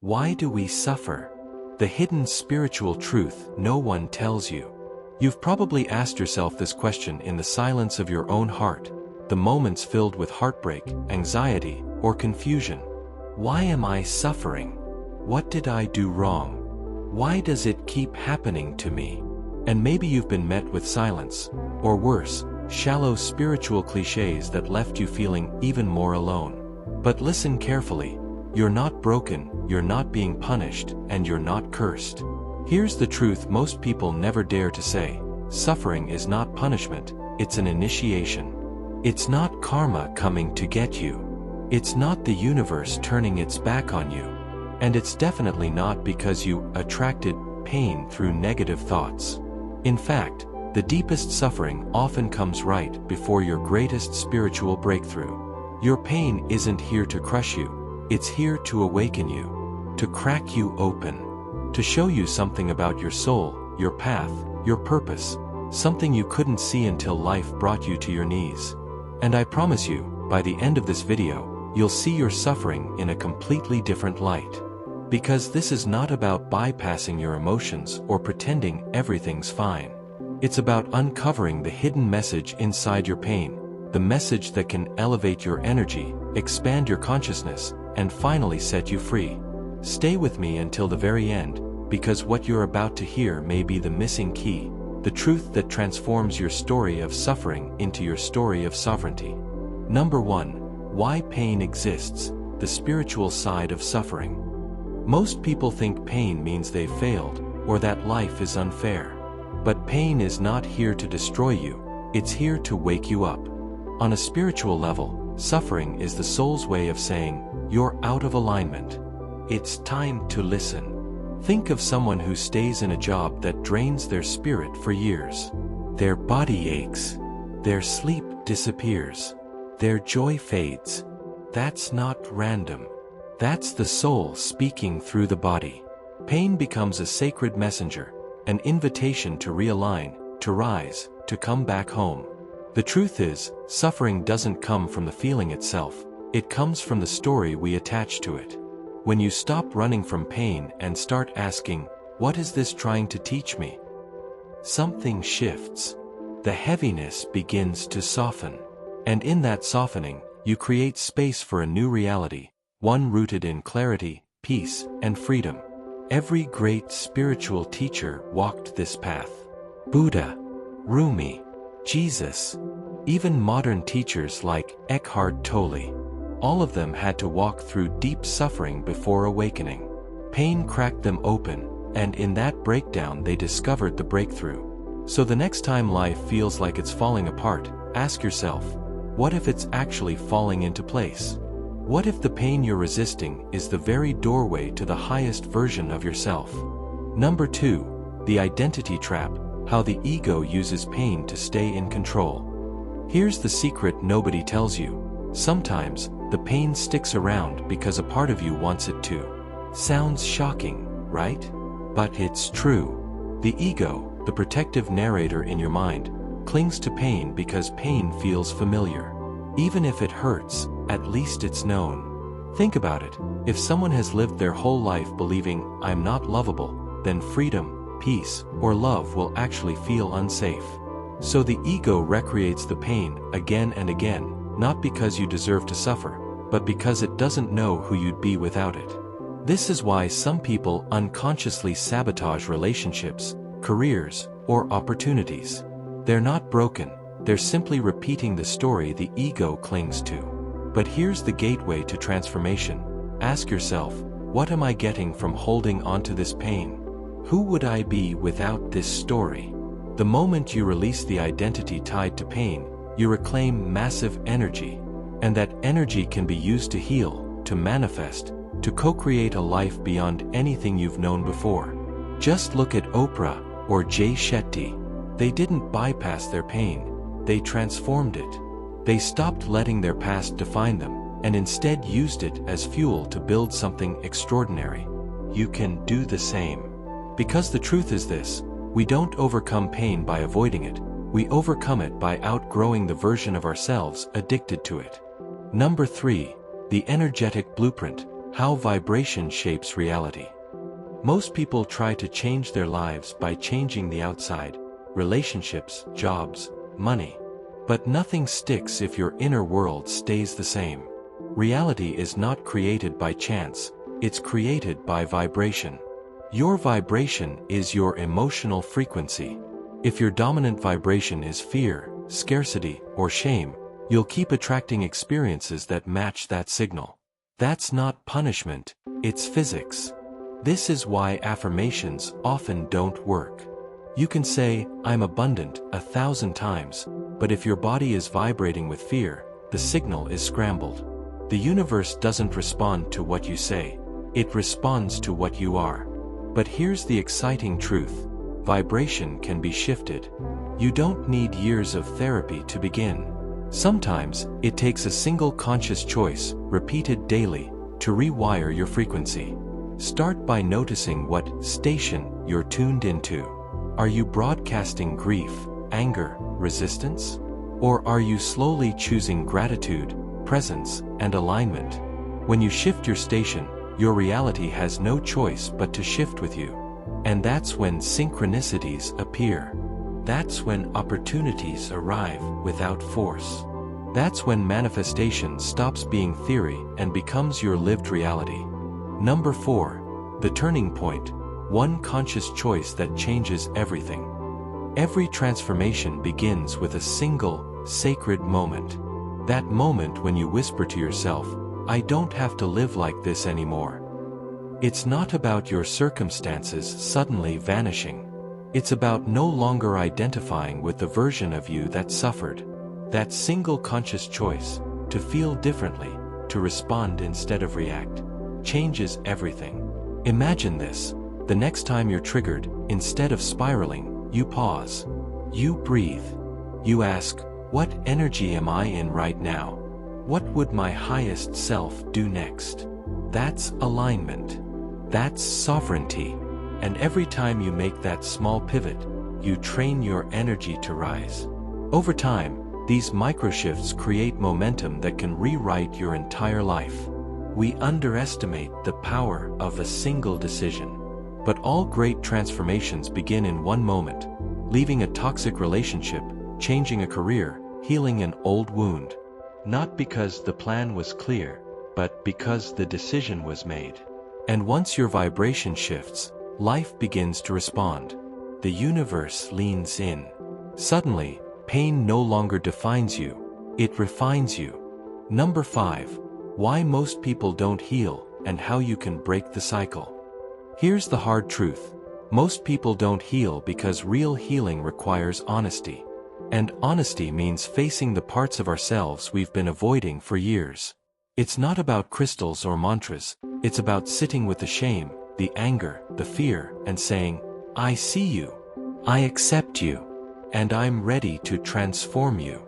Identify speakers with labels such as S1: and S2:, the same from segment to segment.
S1: Why do we suffer? The hidden spiritual truth no one tells you. You've probably asked yourself this question in the silence of your own heart, the moments filled with heartbreak, anxiety, or confusion. Why am I suffering? What did I do wrong? Why does it keep happening to me? And maybe you've been met with silence, or worse, shallow spiritual cliches that left you feeling even more alone. But listen carefully. You're not broken, you're not being punished, and you're not cursed. Here's the truth most people never dare to say. Suffering is not punishment, it's an initiation. It's not karma coming to get you. It's not the universe turning its back on you. And it's definitely not because you attracted pain through negative thoughts. In fact, the deepest suffering often comes right before your greatest spiritual breakthrough. Your pain isn't here to crush you. It's here to awaken you, to crack you open, to show you something about your soul, your path, your purpose, something you couldn't see until life brought you to your knees. And I promise you, by the end of this video, you'll see your suffering in a completely different light. Because this is not about bypassing your emotions or pretending everything's fine. It's about uncovering the hidden message inside your pain, the message that can elevate your energy, expand your consciousness, and finally set you free. Stay with me until the very end, because what you're about to hear may be the missing key, the truth that transforms your story of suffering into your story of sovereignty. Number 1. Why pain exists, the spiritual side of suffering. Most people think pain means they've failed, or that life is unfair. But pain is not here to destroy you, it's here to wake you up. On a spiritual level, suffering is the soul's way of saying, you're out of alignment. It's time to listen. Think of someone who stays in a job that drains their spirit for years. Their body aches. Their sleep disappears. Their joy fades. That's not random. That's the soul speaking through the body. Pain becomes a sacred messenger, an invitation to realign, to rise, to come back home. The truth is, suffering doesn't come from the feeling itself. It comes from the story we attach to it. When you stop running from pain and start asking, what is this trying to teach me? Something shifts. The heaviness begins to soften. And in that softening, you create space for a new reality, one rooted in clarity, peace, and freedom. Every great spiritual teacher walked this path. Buddha, Rumi, Jesus, even modern teachers like Eckhart Tolle. All of them had to walk through deep suffering before awakening. Pain cracked them open, and in that breakdown they discovered the breakthrough. So the next time life feels like it's falling apart, ask yourself, what if it's actually falling into place? What if the pain you're resisting is the very doorway to the highest version of yourself? Number 2, the identity trap, how the ego uses pain to stay in control. Here's the secret nobody tells you. Sometimes, the pain sticks around because a part of you wants it to. Sounds shocking, right? But it's true. The ego, the protective narrator in your mind, clings to pain because pain feels familiar. Even if it hurts, at least it's known. Think about it. If someone has lived their whole life believing, I'm not lovable, then freedom, peace, or love will actually feel unsafe. So the ego recreates the pain again and again, not because you deserve to suffer, but because it doesn't know who you'd be without it. This is why some people unconsciously sabotage relationships, careers, or opportunities. They're not broken, they're simply repeating the story the ego clings to. But here's the gateway to transformation. Ask yourself, what am I getting from holding onto this pain? Who would I be without this story? The moment you release the identity tied to pain, you reclaim massive energy. And that energy can be used to heal, to manifest, to co-create a life beyond anything you've known before. Just look at Oprah or Jay Shetty. They didn't bypass their pain, they transformed it. They stopped letting their past define them, and instead used it as fuel to build something extraordinary. You can do the same. Because the truth is this, we don't overcome pain by avoiding it, we overcome it by outgrowing the version of ourselves addicted to it. Number 3, the energetic blueprint, How vibration shapes reality. Most people try to change their lives by changing the outside, relationships, jobs, money. But nothing sticks if your inner world stays the same. Reality is not created by chance, it's created by vibration. Your vibration is your emotional frequency. If your dominant vibration is fear, scarcity, or shame, you'll keep attracting experiences that match that signal. That's not punishment, it's physics. This is why affirmations often don't work. You can say, "I'm abundant," 1,000 times, but if your body is vibrating with fear, the signal is scrambled. The universe doesn't respond to what you say, it responds to what you are. But here's the exciting truth: vibration can be shifted. You don't need years of therapy to begin. Sometimes, it takes a single conscious choice, repeated daily, to rewire your frequency. Start by noticing what station you're tuned into. Are you broadcasting grief, anger, resistance? Or are you slowly choosing gratitude, presence, and alignment? When you shift your station, your reality has no choice but to shift with you. And that's when synchronicities appear. That's when opportunities arrive without force. That's when manifestation stops being theory and becomes your lived reality. Number 4. The turning point. One conscious choice that changes everything. Every transformation begins with a single, sacred moment. That moment when you whisper to yourself, "I don't have to live like this anymore." It's not about your circumstances suddenly vanishing. It's about no longer identifying with the version of you that suffered. That single conscious choice, to feel differently, to respond instead of react, changes everything. Imagine this: the next time you're triggered, instead of spiraling, you pause. You breathe. You ask, "What energy am I in right now? What would my highest self do next?" That's alignment. That's sovereignty. And every time you make that small pivot, you train your energy to rise. Over time, these microshifts create momentum that can rewrite your entire life. We underestimate the power of a single decision. But all great transformations begin in one moment: leaving a toxic relationship, changing a career, healing an old wound. Not because the plan was clear, but because the decision was made. And once your vibration shifts, life begins to respond. The universe leans in. Suddenly, pain no longer defines you, it refines you. Number 5. Why most people don't heal, and how you can break the cycle. Here's the hard truth: most people don't heal because real healing requires honesty. And honesty means facing the parts of ourselves we've been avoiding for years. It's not about crystals or mantras, it's about sitting with the shame, the anger, the fear, and saying, "I see you. I accept you. And I'm ready to transform you."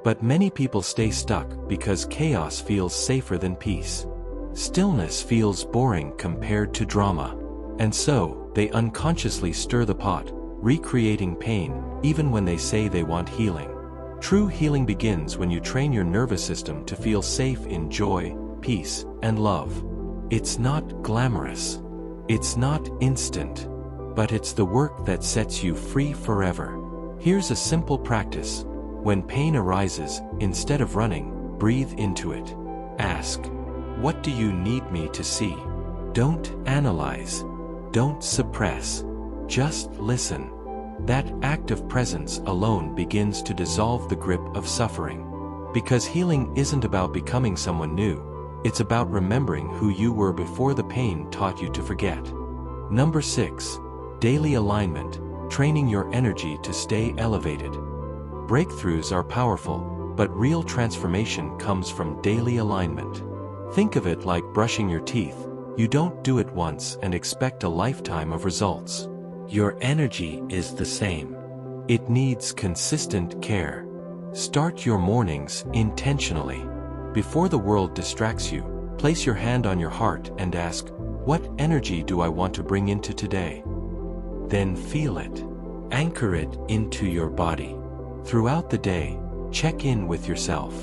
S1: But many people stay stuck because chaos feels safer than peace. Stillness feels boring compared to drama. And so, they unconsciously stir the pot, recreating pain, even when they say they want healing. True healing begins when you train your nervous system to feel safe in joy, peace, and love. It's not glamorous. It's not instant. But it's the work that sets you free forever. Here's a simple practice. When pain arises, instead of running, breathe into it. Ask, "What do you need me to see?" Don't analyze. Don't suppress. Just listen. That act of presence alone begins to dissolve the grip of suffering. Because healing isn't about becoming someone new. It's about remembering who you were before the pain taught you to forget. Number 6. Daily alignment. Training your energy to stay elevated. Breakthroughs are powerful, but real transformation comes from daily alignment. Think of it like brushing your teeth. You don't do it once and expect a lifetime of results. Your energy is the same. It needs consistent care. Start your mornings intentionally. Before the world distracts you, place your hand on your heart and ask, "What energy do I want to bring into today?" Then feel it. Anchor it into your body. Throughout the day, check in with yourself.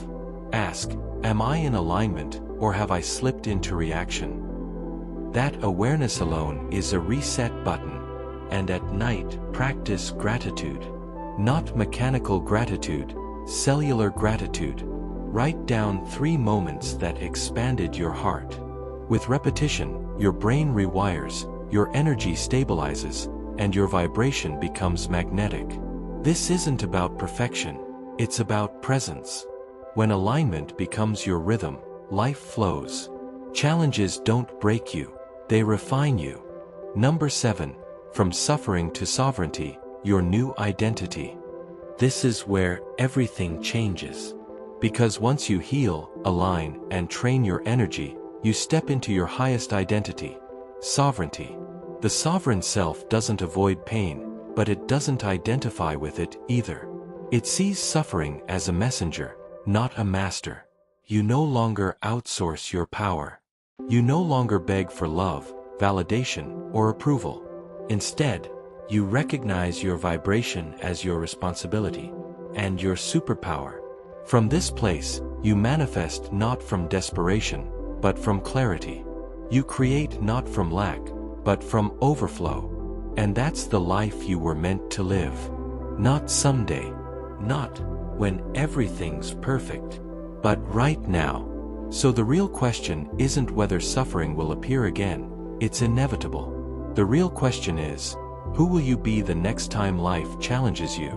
S1: Ask, "Am I in alignment, or have I slipped into reaction?" That awareness alone is a reset button. And at night, practice gratitude. Not mechanical gratitude, cellular gratitude. Write down 3 moments that expanded your heart. With repetition, your brain rewires, your energy stabilizes, and your vibration becomes magnetic. This isn't about perfection, it's about presence. When alignment becomes your rhythm, life flows. Challenges don't break you, they refine you. Number 7. From suffering to sovereignty, your new identity. This is where everything changes. Because once you heal, align, and train your energy, you step into your highest identity, sovereignty. The sovereign self doesn't avoid pain, but it doesn't identify with it either. It sees suffering as a messenger, not a master. You no longer outsource your power. You no longer beg for love, validation, or approval. Instead, you recognize your vibration as your responsibility and your superpower. From this place, you manifest not from desperation, but from clarity. You create not from lack, but from overflow. And that's the life you were meant to live. Not someday, not when everything's perfect, but right now. So the real question isn't whether suffering will appear again, it's inevitable. The real question is, who will you be the next time life challenges you?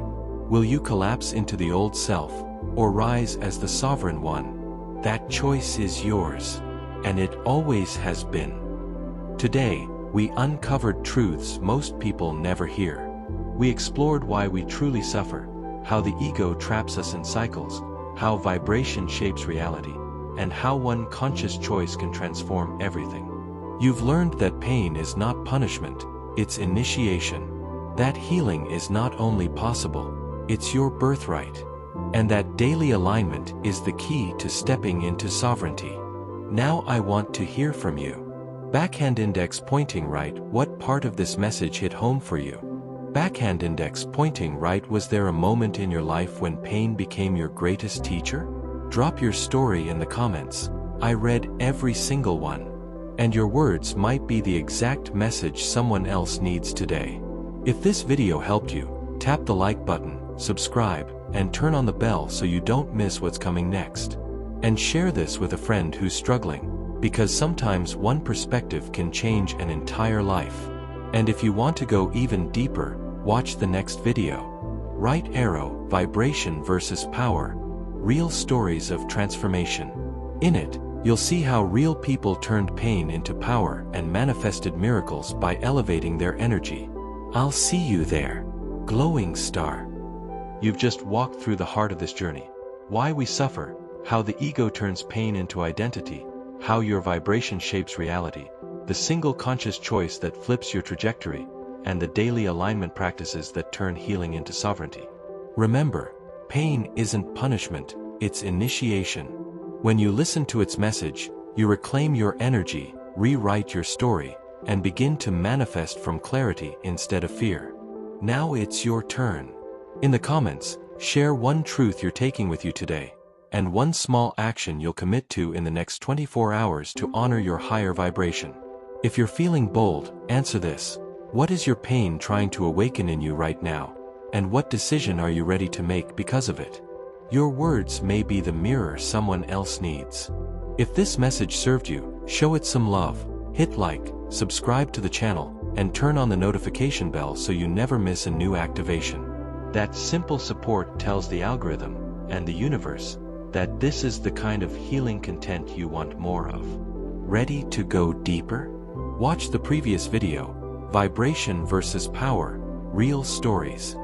S1: Will you collapse into the old self, or rise as the sovereign one? That choice is yours, and it always has been. Today, we uncovered truths most people never hear. We explored why we truly suffer, how the ego traps us in cycles, how vibration shapes reality, and how one conscious choice can transform everything. You've learned that pain is not punishment, it's initiation. That healing is not only possible, it's your birthright. And that daily alignment is the key to stepping into sovereignty. Now I want to hear from you. Backhand index pointing right. What part of this message hit home for you? Backhand index pointing right. Was there a moment in your life when pain became your greatest teacher? Drop your story in the comments. I read every single one. And your words might be the exact message someone else needs today. If this video helped you, tap the like button, subscribe, and turn on the bell so you don't miss what's coming next. And share this with a friend who's struggling, because sometimes one perspective can change an entire life. And if you want to go even deeper, watch the next video. Right arrow, vibration versus power, real stories of transformation. In it, you'll see how real people turned pain into power and manifested miracles by elevating their energy. I'll see you there. Glowing star. You've just walked through the heart of this journey. Why we suffer, how the ego turns pain into identity, how your vibration shapes reality, the single conscious choice that flips your trajectory, and the daily alignment practices that turn healing into sovereignty. Remember, pain isn't punishment, it's initiation. When you listen to its message, you reclaim your energy, rewrite your story, and begin to manifest from clarity instead of fear. Now it's your turn. In the comments, share one truth you're taking with you today, and one small action you'll commit to in the next 24 hours to honor your higher vibration. If you're feeling bold, answer this. What is your pain trying to awaken in you right now? And what decision are you ready to make because of it? Your words may be the mirror someone else needs. If this message served you, show it some love, hit like, subscribe to the channel, and turn on the notification bell so you never miss a new activation. That simple support tells the algorithm and the universe that this is the kind of healing content you want more of. Ready to go deeper? Watch the previous video, Vibration versus Power, Real Stories.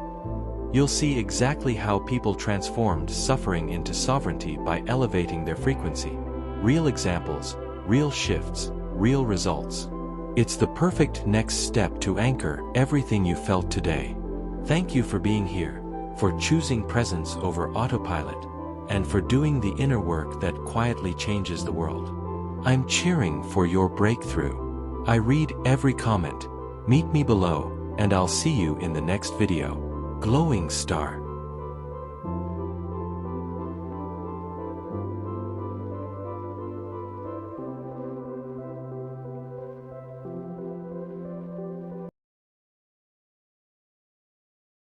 S1: You'll see exactly how people transformed suffering into sovereignty by elevating their frequency. Real examples, real shifts, real results. It's the perfect next step to anchor everything you felt today. Thank you for being here, for choosing presence over autopilot, and for doing the inner work that quietly changes the world. I'm cheering for your breakthrough. I read every comment. Meet me below, and I'll see you in the next video. Glowing star.